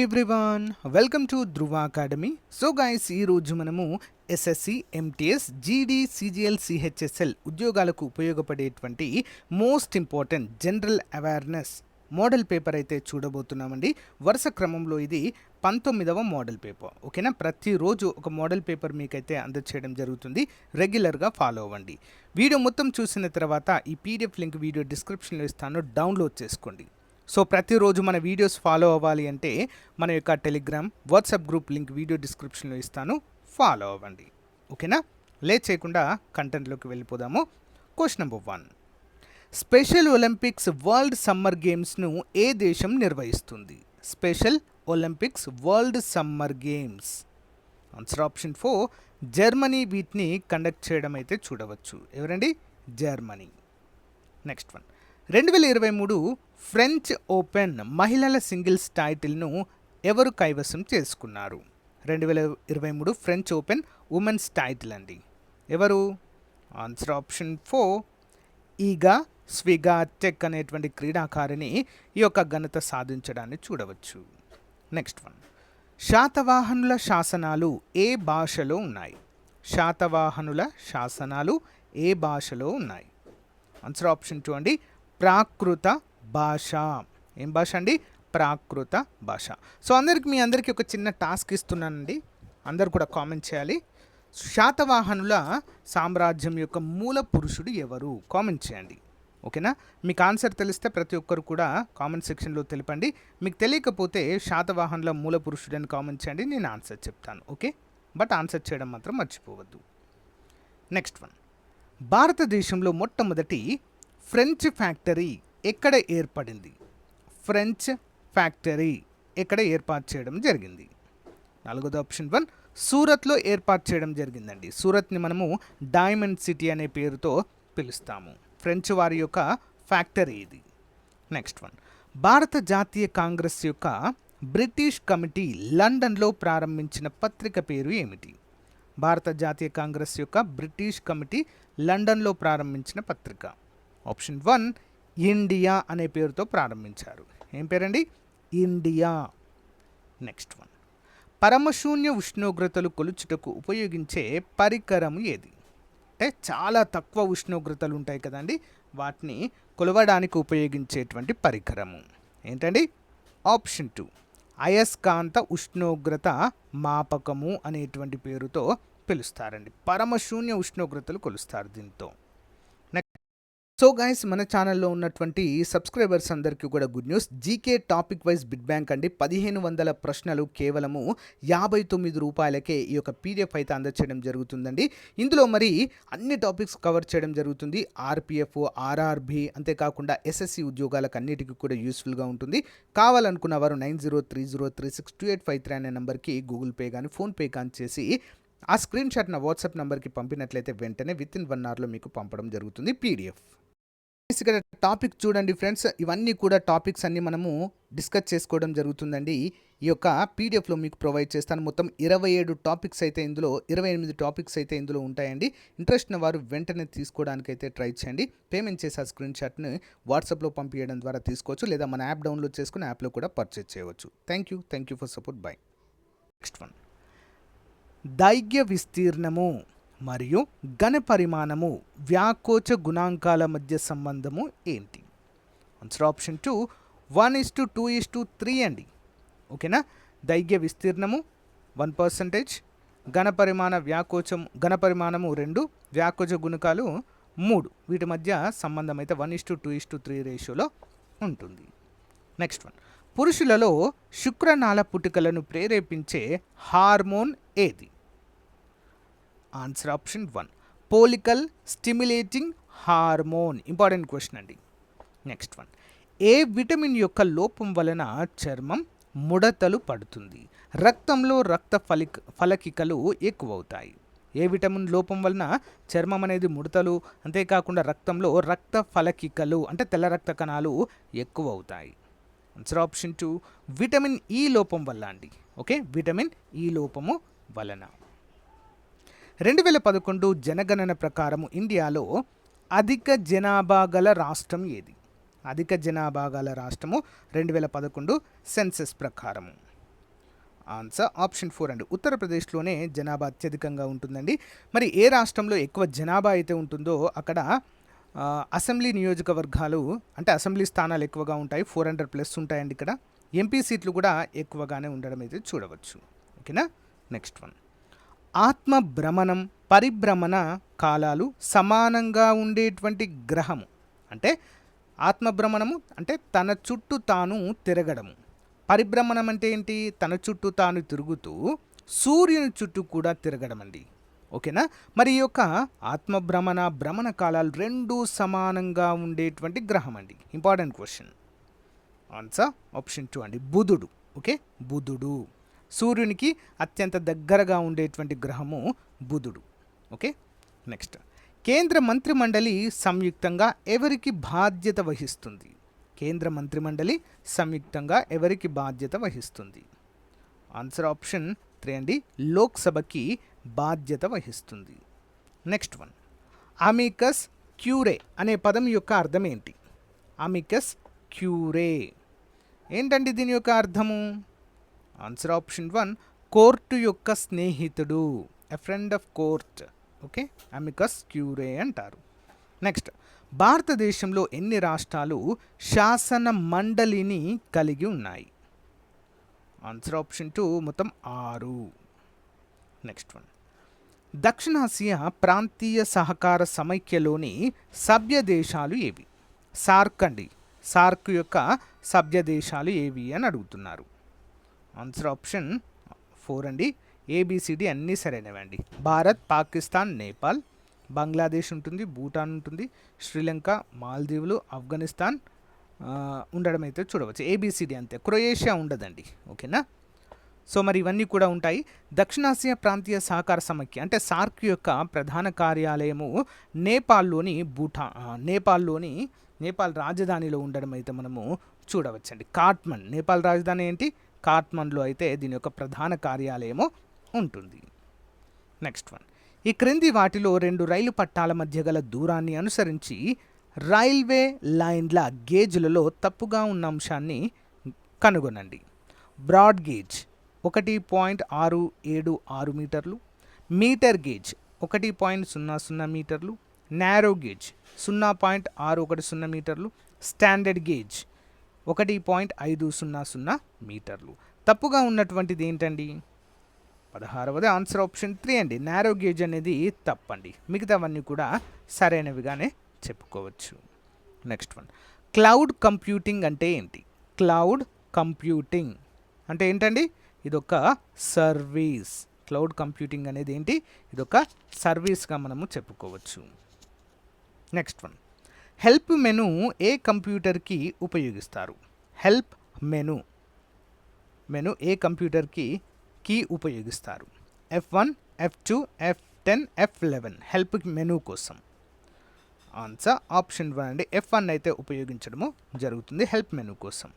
Everyone welcome to Dhruva academy. So guys, ఈరోజు మనము SSC, MTS, జీడీ, సిజిఎల్, సిహెచ్ఎస్ఎల్ ఉద్యోగాలకు ఉపయోగపడేటువంటి most important general awareness model paper అయితే చూడబోతున్నామండి. వరుస క్రమంలో ఇది 19వ మోడల్ పేపర్. ఓకేనా, ప్రతిరోజు ఒక మోడల్ పేపర్ మీకైతే అందచేయడం జరుగుతుంది. రెగ్యులర్గా ఫాలో అవ్వండి. వీడియో మొత్తం చూసిన తర్వాత ఈ పీడిఎఫ్ లింక్ వీడియో డిస్క్రిప్షన్లో ఇస్తాను, డౌన్లోడ్ చేసుకోండి. సో ప్రతిరోజు మన వీడియోస్ ఫాలో అవ్వాలి అంటే మన యొక్క Telegram, WhatsApp group link video డిస్క్రిప్షన్లో ఇస్తాను, ఫాలో అవ్వండి. ఓకేనా, లేట్ చేయకుండా కంటెంట్లోకి వెళ్ళిపోదాము. Question number 1. Special Olympics World Summer గేమ్స్ను ఏ దేశం నిర్వహిస్తుంది? Special Olympics World Summer Games. Answer option 4 Germany వీటిని కండక్ట్ చేయడం అయితే చూడవచ్చు. ఎవరండి? Germany. Next one. 2023 French Open మహిళల సింగిల్స్ టైటిల్ను ఎవరు కైవసం చేసుకున్నారు? 2023 ఫ్రెంచ్ ఓపెన్ ఉమెన్స్ టైటిల్ అండి. ఎవరు? ఆన్సర్ ఆప్షన్ 4 ఈగా స్విగాటెక్ అనేటువంటి క్రీడాకారిణి ఈ యొక్క ఘనత సాధించడాన్ని చూడవచ్చు. Next one. శాతవాహనుల శాసనాలు ఏ భాషలో ఉన్నాయి? శాతవాహనుల శాసనాలు ఏ భాషలో ఉన్నాయి? ఆన్సర్ ఆప్షన్ 2 అండి, ప్రాకృత భాష. ఏం భాష అండి? ప్రాకృత భాష. సో మీ అందరికీ ఒక చిన్న టాస్క్ ఇస్తున్నానండి, అందరు కూడా కామెంట్ చేయాలి. శాతవాహనుల సామ్రాజ్యం యొక్క మూల పురుషుడు ఎవరు? కామెంట్ చేయండి. ఓకేనా, మీకు ఆన్సర్ తెలిస్తే ప్రతి ఒక్కరు కూడా కామెంట్ సెక్షన్లో తెలపండి. మీకు తెలియకపోతే శాతవాహనుల మూల పురుషుడు అని కామెంట్ చేయండి, నేను ఆన్సర్ చెప్తాను. ఓకే, బట్ ఆన్సర్ చేయడం మాత్రం మర్చిపోవద్దు. Next one. భారతదేశంలో మొట్టమొదటి ఫ్రెంచ్ ఫ్యాక్టరీ ఎక్కడ ఏర్పడింది? ఫ్రెంచ్ ఫ్యాక్టరీ ఎక్కడ ఏర్పాటు చేయడం జరిగింది? 4వ ఆప్షన్ 1 సూరత్లో ఏర్పాటు చేయడం జరిగిందండి. సూరత్ని మనము డైమండ్ సిటీ అనే పేరుతో పిలుస్తాము. ఫ్రెంచ్ వారి యొక్క ఫ్యాక్టరీ ఇది. Next one. భారత జాతీయ కాంగ్రెస్ యొక్క బ్రిటిష్ కమిటీ లండన్లో ప్రారంభించిన పత్రిక పేరు ఏమిటి? భారత జాతీయ కాంగ్రెస్ యొక్క బ్రిటిష్ కమిటీ లండన్లో ప్రారంభించిన పత్రిక. ఆప్షన్ 1 ఇండియా అనే పేరుతో ప్రారంభించారు. ఏం పేరండి? ఇండియా. Next one. పరమశూన్య ఉష్ణోగ్రతలు కొలుచుటకు ఉపయోగించే పరికరం ఏది? అంటే చాలా తక్కువ ఉష్ణోగ్రతలు ఉంటాయి కదండి, వాటిని కొలవడానికి ఉపయోగించేటువంటి పరికరము ఏంటండి? ఆప్షన్ 2 అయస్కాంత ఉష్ణోగ్రత మాపకము అనేటువంటి పేరుతో పిలుస్తారండి. పరమశూన్య ఉష్ణోగ్రతలు కొలుస్తారు దీంతో. సో గైస్, మన ఛానల్లో ఉన్నటువంటి సబ్స్క్రైబర్స్ అందరికీ కూడా good news. GK topic wise bid bank అండి. 1500 ప్రశ్నలు కేవలము 59 రూపాయలకే ఈ యొక్క పీడిఎఫ్ అయితే అందచేయడం జరుగుతుందండి. ఇందులో మరి అన్ని టాపిక్స్ కవర్ చేయడం జరుగుతుంది. ఆర్పిఎఫ్, ఆర్ఆర్బి, అంతేకాకుండా ఎస్ఎస్సి ఉద్యోగాలకు అన్నిటికీ కూడా యూస్ఫుల్గా ఉంటుంది. కావాలనుకున్న వారు 9030362853 అనే నెంబర్కి గూగుల్ పే కానీ ఫోన్పే కానీ చేసి ఆ స్క్రీన్ షాట్ నా వాట్సాప్ నెంబర్కి పంపినట్లయితే వెంటనే వితిన్ 1 అవర్లో మీకు పంపడం జరుగుతుంది పీడిఎఫ్. ఇక్కడ టాపిక్ చూడండి ఫ్రెండ్స్, ఇవన్నీ కూడా టాపిక్స్ అన్నీ మనము డిస్కస్ చేసుకోవడం జరుగుతుందండి. ఈ యొక్క పీడిఎఫ్లో మీకు ప్రొవైడ్ చేస్తాను. మొత్తం 27 టాపిక్స్ అయితే ఇందులో 28 టాపిక్స్ అయితే ఇందులో ఉంటాయండి. ఇంట్రెస్ట్ ఉన్న వారు వెంటనే తీసుకోవడానికి అయితే ట్రై చేయండి. పేమెంట్ చేసి ఆ స్క్రీన్ షాట్ని వాట్సాప్లో పంపించడం ద్వారా తీసుకోవచ్చు, లేదా మన యాప్ డౌన్లోడ్ చేసుకుని యాప్లో కూడా పర్చేజ్ చేయవచ్చు. Thank you for support. Bye. Next one. దైర్ఘ్య విస్తీర్ణము మరియు ఘన పరిమాణము వ్యాకోచ గుణాంకాల మధ్య సంబంధము ఏంటి? ఆన్సర్ ఆప్షన్ 2 1:2:3 అండి. ఓకేనా, దైర్ఘ్య విస్తీర్ణము 1%, ఘన పరిమాణము 2, వ్యాకోచ గుణకాలు 3. వీటి మధ్య సంబంధం అయితే 1:2:3 రేషియోలో ఉంటుంది. Next one. పురుషులలో శుక్రనాళ పుటికలను ప్రేరేపించే హార్మోన్ ఏది? Answer option 1 follicle stimulating hormone. Important question అండి. Next one. ఏ విటమిన్ యొక్క లోపం వలన చర్మం ముడతలు పడుతుంది? రక్తంలో రక్త ఫలకికలు ఎక్కువ అవుతాయి. ఏ విటమిన్ లోపం వలన చర్మం అనేది ముడతలు, అంతేకాకుండా రక్తంలో రక్త ఫలకికలు అంటే తెల్ల రక్త కణాలు ఎక్కువ అవుతాయి. ఆన్సర్ ఆప్షన్ 2 విటమిన్ ఈ లోపం వల్ల అండి. ఓకే, విటమిన్ ఈ లోపము వలన. 2011 జనగణన ప్రకారము ఇండియాలో అధిక జనాభా గల రాష్ట్రం ఏది? అధిక జనాభా గల రాష్ట్రము 2011 సెన్సస్ ప్రకారము. ఆన్సర్ ఆప్షన్ 4 అండి. ఉత్తరప్రదేశ్లోనే జనాభా అత్యధికంగా ఉంటుందండి. మరి ఏ రాష్ట్రంలో ఎక్కువ జనాభా అయితే ఉంటుందో అక్కడ అసెంబ్లీ నియోజకవర్గాలు అంటే అసెంబ్లీ స్థానాలు ఎక్కువగా ఉంటాయి. 400+ ఉంటాయండి ఇక్కడ. ఎంపీ సీట్లు కూడా ఎక్కువగానే ఉండడం అయితే చూడవచ్చు. ఓకేనా. Next one. ఆత్మ భ్రమణం పరిభ్రమణ కాలాలు సమానంగా ఉండేటువంటి గ్రహము అంటే ఆత్మభ్రమణము అంటే తన చుట్టూ తాను తిరగడము. పరిభ్రమణం అంటే ఏంటి? తన చుట్టూ తాను తిరుగుతూ సూర్యుని చుట్టూ కూడా తిరగడం అండి. ఓకేనా. మరి ఈ యొక్క భ్రమణ కాలాలు రెండూ సమానంగా ఉండేటువంటి గ్రహం అండి. Important question. ఆన్సర్ ఆప్షన్ 2 అండి, బుధుడు. ఓకే, బుధుడు సూర్యునికి అత్యంత దగ్గరగా ఉండేటువంటి గ్రహము బుధుడు. ఓకే. నెక్స్ట్. కేంద్ర మంత్రిమండలి సంయుక్తంగా ఎవరికి బాధ్యత వహిస్తుంది? కేంద్ర మంత్రిమండలి సంయుక్తంగా ఎవరికి బాధ్యత వహిస్తుంది? ఆన్సర్ ఆప్షన్ 3 అండి, లోక్సభకి బాధ్యత వహిస్తుంది. Next one. అమికస్ క్యూరే అనే పదం యొక్క అర్థం ఏంటి? అమికస్ క్యూరే ఏంటండి దీని యొక్క అర్థము? ఆన్సర్ ఆప్షన్ 1, కోర్టు యొక్క స్నేహితుడు, a friend of court. Okay, amicus curiae అంటారు. నెక్స్ట్. భారతదేశంలో ఎన్ని రాష్ట్రాలు శాసన మండలిని కలిగి ఉన్నాయి? ఆన్సర్ ఆప్షన్ 2, మొత్తం 6. Next one. దక్షిణాసియా ప్రాంతీయ సహకార సమైక్యలోని సభ్య దేశాలు ఏవి? సార్క్ అండి. సార్క్ యొక్క సభ్య దేశాలు ఏవి అని అడుగుతున్నారు. ఆన్సర్ ఆప్షన్ 4 అండి, ఏబిసిడి అన్నీ సరైనవండి. భారత్, పాకిస్తాన్, నేపాల్, బంగ్లాదేశ్ ఉంటుంది, భూటాన్ ఉంటుంది, శ్రీలంక, మాల్దీవులు, ఆఫ్ఘనిస్తాన్ ఉండడం అయితే చూడవచ్చు. ఏబిసిడి అంతే, క్రొయేషియా ఉండదండి. ఓకేనా. సో మరి ఇవన్నీ కూడా ఉంటాయి. దక్షిణాసియా ప్రాంతీయ సహకార సమైక్య అంటే సార్క్ యొక్క ప్రధాన కార్యాలయము నేపాల్ రాజధానిలో ఉండడం అయితే మనము చూడవచ్చండి. కాట్మండ్, నేపాల్ రాజధాని ఏంటి? కాట్మండ్లో అయితే దీని యొక్క ప్రధాన కార్యాలయము ఉంటుంది. Next one. ఈ క్రింది వాటిలో 2 రైలు పట్టాల మధ్య గల దూరాన్ని అనుసరించి రైల్వే లైన్ల గేజ్లలో తప్పుగా ఉన్న అంశాన్ని కనుగొనండి. బ్రాడ్ గేజ్ 1.676 మీటర్లు, మీటర్ గేజ్ 1.00 మీటర్లు, నారో గేజ్ 0.610 మీటర్లు, స్టాండర్డ్ గేజ్ 1.500 మీటర్లు. తప్పుగా ఉన్నటువంటిది ఏంటండి? 16వది ఆన్సర్ ఆప్షన్ 3 అండి, నారో గేజ్ అనేది తప్పండి. మిగతావన్నీ కూడా సరైనవిగానే చెప్పుకోవచ్చు. Next one. క్లౌడ్ కంప్యూటింగ్ అంటే ఏంటి? క్లౌడ్ కంప్యూటింగ్ అంటే ఏంటండి? ఇదొక సర్వీస్. క్లౌడ్ కంప్యూటింగ్ అనేది ఏంటి? ఇదొక సర్వీస్గా మనము చెప్పుకోవచ్చు. Next one. హెల్ప్ మెను ఏ కంప్యూటర్కి ఉపయోగిస్తారు? హెల్ప్ మెను ఏ కంప్యూటర్కి ఉపయోగిస్తారు? F1, F2, F10, F11 help menu కోసం. ఆన్సర్ ఆప్షన్ 1 అండి, F1 అయితే ఉపయోగించడము జరుగుతుంది హెల్ప్ మెను కోసం.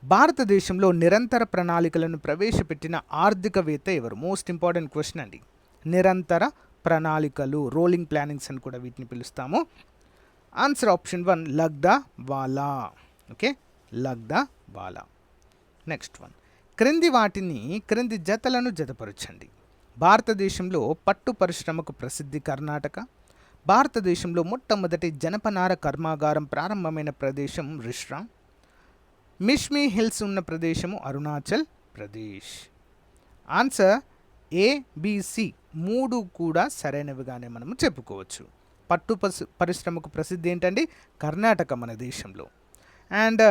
భారతదేశంలో నిరంతర ప్రణాళికలను ప్రవేశపెట్టిన ఆర్థికవేత్త ఎవరు? మోస్ట్ ఇంపార్టెంట్ క్వశ్చన్ అండి. నిరంతర ప్రణాళికలు, రోలింగ్ ప్లానింగ్స్ అని కూడా వీటిని పిలుస్తాము. ఆన్సర్ ఆప్షన్ 1, లగ్దా వాలా. ఓకే, లగ్దా వాలా. Next one. క్రింది జతలను జతపరచండి. భారతదేశంలో పట్టు పరిశ్రమకు ప్రసిద్ధి కర్ణాటక. భారతదేశంలో మొట్టమొదటి జనపనార కర్మాగారం ప్రారంభమైన ప్రదేశం రిష్రా. మిష్మీ హిల్స్ ఉన్న ప్రదేశము అరుణాచల్ ప్రదేశ్. ఆన్సర్ ABC 3 కూడా సరైనవిగానే మనము చెప్పుకోవచ్చు. పట్టు పరిశ్రమకు ప్రసిద్ధి ఏంటండి? కర్ణాటక మన దేశంలో. అండ్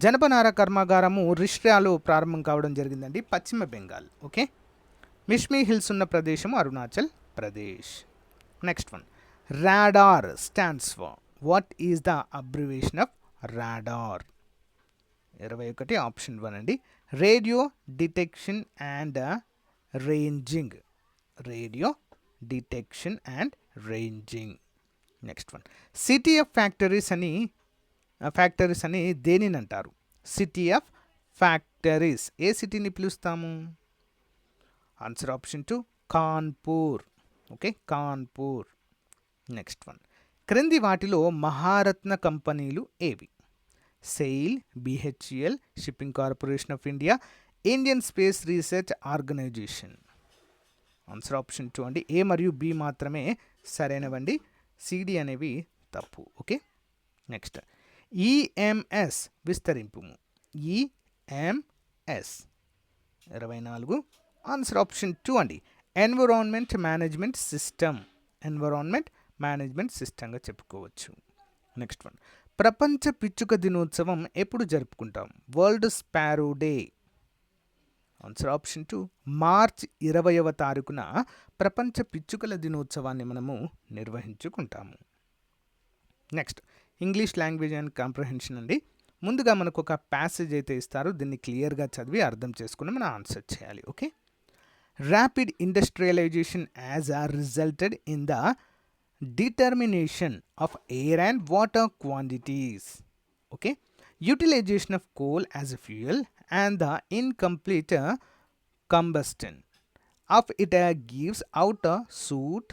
జనపనార కర్మాగారము రిష్రాలో ప్రారంభం కావడం జరిగిందండి, పశ్చిమ బెంగాల్. ఓకే, మిష్మీ హిల్స్ ఉన్న ప్రదేశము Arunachal Pradesh. Next one. Radar stands for what is the abbreviation of radar? 21 option 1 అండి, radio detection and ranging. Radio detection and ranging. Next one. City of factories అని దేనిని అంటారు? సిటీ ఆఫ్ ఫ్యాక్టరీస్ ఏ సిటీని పిలుస్తాము? Answer option 2, Kanpur. Okay, Kanpur. Next one. క్రింది వాటిలో మహారత్న కంపెనీలు ఏవి? SAIL, BHEL, shipping corporation of India, Indian space research organisation. Answer option 2 అండి. ఏ మరియు బి మాత్రమే సరైనవండి, సిడి అనేవి తప్పు. ఓకే, నెక్స్ట్ ఈఎంఎస్ విస్తరింపు. ఈఎంఎస్ 24. ఆన్సర్ ఆప్షన్ 2 అండి. Environment management system. Environment management సిస్టంగా చెప్పుకోవచ్చు. నెక్స్ట్ వన్, ప్రపంచ పిచ్చుక దినోత్సవం ఎప్పుడు జరుపుకుంటాం? World sparrow day. Answer option 2, March 20వ తారీఖున ప్రపంచ పిచ్చుకల దినోత్సవాన్ని మనము నిర్వహించుకుంటాము. Next English language and comprehension అండి. ముందుగా మనకు ఒక ప్యాసేజ్ అయితే ఇస్తారు, దీన్ని క్లియర్గా చదివి అర్థం చేసుకుని మనం ఆన్సర్ చేయాలి. ఓకే, ర్యాపిడ్ ఇండస్ట్రియలైజేషన్ యాజ్ ఆ resulted in the determination of air and water quantities. Okay, utilization of coal as a fuel and the incomplete combustion of it gives out a soot,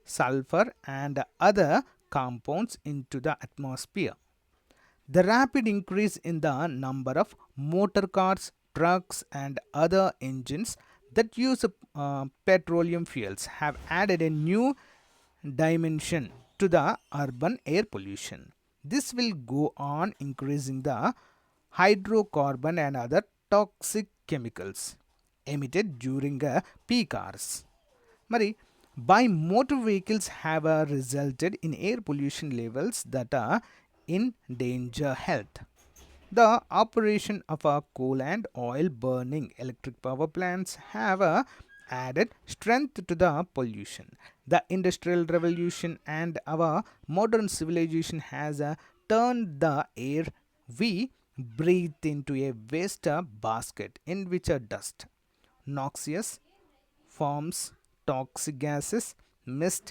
sulfur and other compounds into the atmosphere. The rapid increase in the number of motor cars, trucks and other engines that use petroleum fuels have added a new dimension to the urban air pollution. This will go on increasing the hydrocarbon and other toxic chemicals emitted during peak hours. Mari, by motor vehicles have resulted in air pollution levels that endanger health. The operation of coal and oil burning electric power plants have added strength to the pollution. The industrial revolution and our modern civilization has turned the air we breathe into a waste basket in which dust, noxious forms, toxic gases, mist,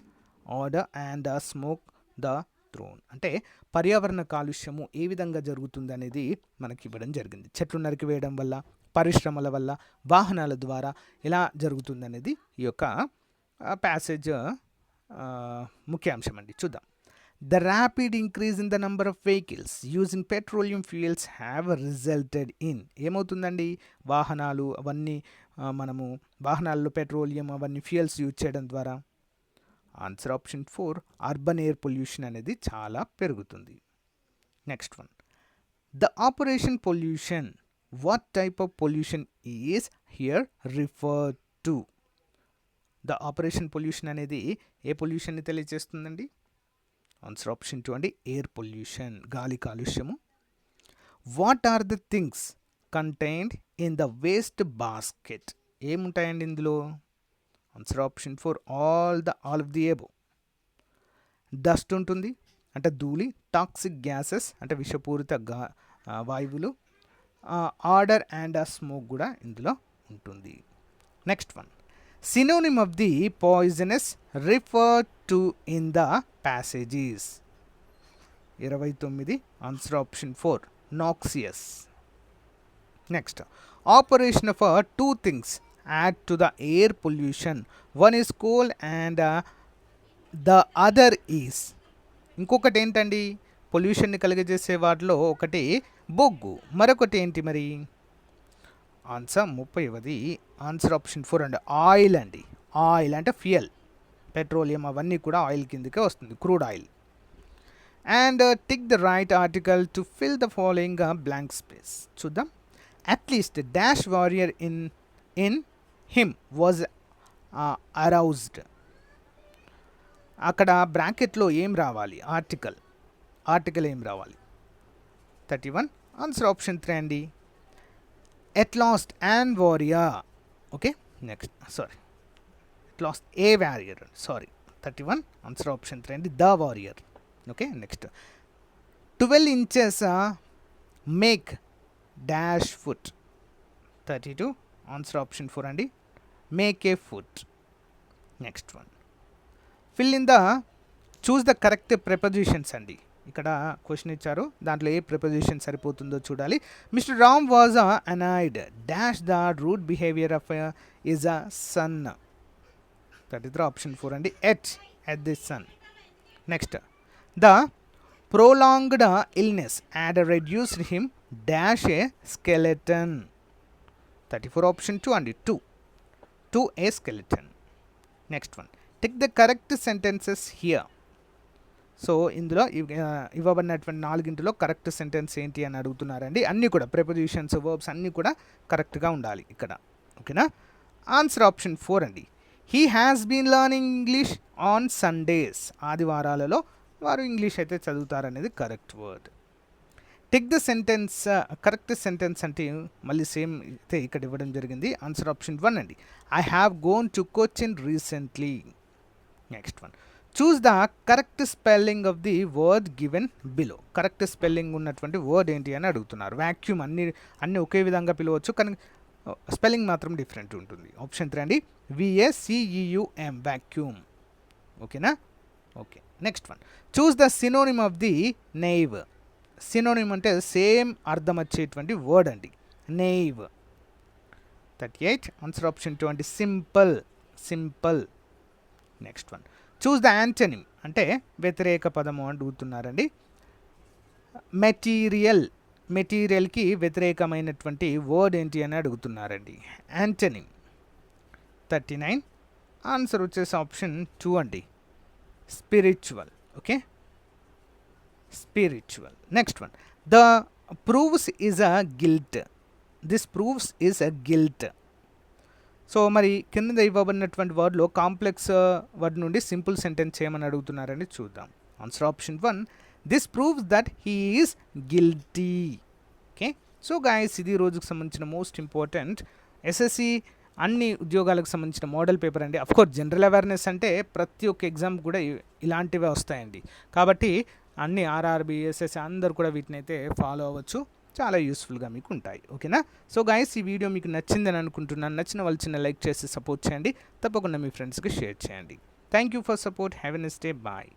odor and smoke the throne. అంటే పర్యావరణ కాలుష్యము ఏ విధంగా జరుగుతుంది అనేది మనకి ఇవ్వడం జరిగింది. చెట్లు నరికివేయడం వల్ల, పరిశ్రమల వల్ల, వాహనాల ద్వారా ఎలా జరుగుతుందనేది ఈ యొక్క ప్యాసేజ్ ముఖ్యాంశం అండి. చూద్దాం. The rapid increase in the number of vehicles using petroleum fuels have resulted in. ఏమవుతుందండి, వాహనాలు అవన్నీ మనము వాహనాల్లో పెట్రోలియం అవన్నీ ఫ్యూయల్స్ యూజ్ చేయడం ద్వారా. Answer option 4, urban air pollution అనేది చాలా పెరుగుతుంది. Next one, the operation pollution. What type of pollution is here referred to? The operation pollution అనేది ఏ పొల్యూషన్ని తెలియజేస్తుందండి? ఆన్సర్ ఆప్షన్ 2 అండి, ఎయిర్ పొల్యూషన్, గాలి కాలుష్యము. What are the things contained in the waste basket? ఏముంటాయండి ఇందులో? Answer option 4, all of the above. Dust ఉంటుంది అంటే ధూళి, toxic gases అంటే విషపూరిత వాయువులు, ఆర్డర్ అండ్ స్మోక్ కూడా ఇందులో ఉంటుంది. Next one, synonym of the poisonous refer to in the passages. 29, answer option 4, noxious. Next, operation of 2 things add to the air pollution. One is coal and the other is. ఇంకొకటి ఏంటండి, పొల్యూషన్ని కలిగజేసే వాటిలో ఒకటి బొగ్గు, మరొకటి ఏంటి మరి? ఆన్సర్ 30వ, ఆన్సర్ ఆప్షన్ 4 అండి, oil అండి. ఆయిల్ అంటే ఫ్యూయల్, పెట్రోలియం అవన్నీ కూడా ఆయిల్ కిందకే వస్తుంది, crude oil. And tick the right article to fill the following blank space. చూద్దాం. At least dash warrior in him was aroused. అక్కడ బ్రాకెట్లో ఏం రావాలి? ఆర్టికల్ ఏం రావాలి? 31, ఆన్సర్ ఆప్షన్ 3 అండి, at last and warrior. Okay, next at last a warrior, 31, answer option 3 అండి, the warrior. Okay, next 12 inches make dash foot. 32, answer option 4 అండి, make a foot. Next one, fill in the choose the correct prepositions అండి. ఇక్కడ question ఇచ్చారు, దాంట్లో ఏ preposition సరిపోతుందో చూడాలి. Mister Ram was annoyed dash the rude behaviour of is a son. 33, option 4 అండి, at the son. Next, the prolonged illness had reduced him dash a skeleton. 34 option 2 and 2 to a skeleton. Next one, take the correct sentences here. So ఇందులో ఇవ్వబడినటువంటి నాలుగింటిలో correct sentence ఏంటి అని అడుగుతున్నారండి. అన్నీ కూడా prepositions verbs అన్నీ కూడా కరెక్ట్గా ఉండాలి ఇక్కడ. ఓకేనా. ఆన్సర్ ఆప్షన్ 4 అండి. He has been learning English on Sundays. ఆదివారాలలో వారు ఇంగ్లీష్ అయితే చదువుతారనేది correct word. Take the sentence, correct sentence అంటే మళ్ళీ సేమ్ అయితే ఇక్కడ ఇవ్వడం జరిగింది. ఆన్సర్ ఆప్షన్ 1 అండి. I have gone to Cochin recently. Next one, choose the correct spelling of the word given below. Correct spelling ఉన్నటువంటి వర్డ్ ఏంటి అని అడుగుతున్నారు. వ్యాక్యూమ్ అన్ని ఒకే విధంగా పిలవచ్చు, కానీ స్పెల్లింగ్ మాత్రం డిఫరెంట్ ఉంటుంది. ఆప్షన్ 3 అండి, VACEUM వ్యాక్యూమ్. ఓకేనా. Okay. Next one, choose the synonym of the naive. Synonym అంటే సేమ్ అర్థం వచ్చేటువంటి వర్డ్ అండి, నెయివ్. 38 ఆన్సర్ ఆప్షన్ 2 అండి, simple. Simple. Next one, choose the antonym అంటే వ్యతిరేక పదము అడుగుతున్నారండి. మెటీరియల్. మెటీరియల్కి వ్యతిరేకమైనటువంటి వర్డ్ ఏంటి అని అడుగుతున్నారండి, యాంటనిమ్. 39 ఆన్సర్ వచ్చేసి ఆప్షన్ 2 అండి, spiritual. Okay, spiritual. Next one, the proves is a guilt. This proves is a guilt. So మరి కింద ఇవ్వబడినటువంటి వర్డ్లో కాంప్లెక్స్ వర్డ్ నుండి సింపుల్ సెంటెన్స్ చేయమని అడుగుతున్నారని చూద్దాం. Answer option 1, this proves that he is guilty. Okay. So guys, ఇది రోజుకు సంబంధించిన most important SSC అన్ని ఉద్యోగాలకు సంబంధించిన మోడల్ పేపర్ అండి. అఫ్కోర్స్ జనరల్ అవేర్నెస్ అంటే ప్రతి ఒక్క ఎగ్జామ్ కూడా ఇలాంటివే వస్తాయండి. కాబట్టి అన్ని ఆర్ఆర్బి, ఎస్ఎస్సి అందరు కూడా వీటిని అయితే ఫాలో అవ్వచ్చు. చాలా యూస్ఫుల్గా మీకు ఉంటాయి. ఓకేనా. సో గైస్, ఈ వీడియో మీకు నచ్చిందని అనుకుంటున్నాను. నచ్చిన వాళ్ళు చిన్న లైక్ చేసి సపోర్ట్ చేయండి. తప్పకుండా మీ ఫ్రెండ్స్కి షేర్ చేయండి. Thank you for support. Have a nice day. Bye.